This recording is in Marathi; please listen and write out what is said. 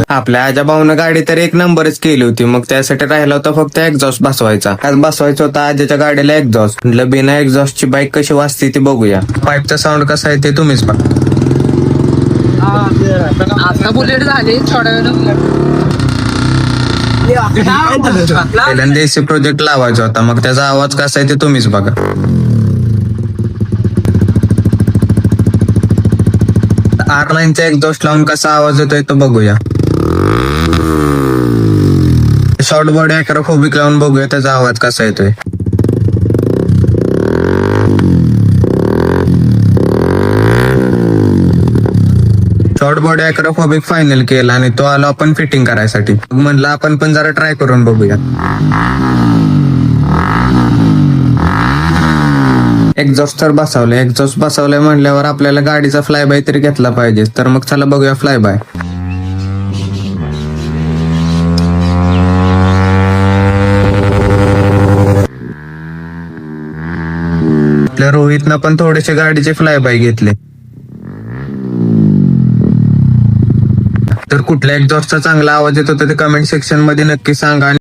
आपल्या आजाभाऊनं गाडी तर एक नंबरच केली होती, मग त्यासाठी राहिला होता फक्त एक्झॉस्ट बसवायचा. आज बसवायचा होता आजाच्या गाडीला एक्झॉस्ट. म्हटलं बिना एक्झॉस्टची बाईक कशी वाजते ती बघूया. पाईपचा साऊंड कसा आहे ते तुम्हीच बघा. आता बुलेट झाली थोड्या पहिल्यांदा एसी प्रोजेक्ट लावायचा होता, मग त्याचा आवाज कसा आहे ते तुम्हीच बघा. आर लाईनचा एक्झॉस्ट लावून कसा आवाज येतोय तो बघूया. शॉर्ट बॉडी अॅक्रोफोबिक लावून बघूया त्याचा आवाज कसा येतोय. शॉर्ट बॉडी अॅक्रोफोबिक फायनल केला आणि तो आलो आपण फिटिंग करायसाठी. म्हणलं आपण पण जरा ट्राय करून बघूया. एक्झॉस्ट तर बसवलंय. एक्झॉस्ट बसवलंय म्हणल्यावर आपल्याला गाडीचा फ्लाय बाय तरी घेतला पाहिजे. तर मग चला बघूया फ्लाय बाय. आपल्या रोहितनं पण थोडेसे गाडीचे फ्लाय बाय घेतले. तर कुठल्या एक्झॉस्टचा चांगला आवाज येतो ते कमेंट सेक्शन मध्ये नक्की सांगा.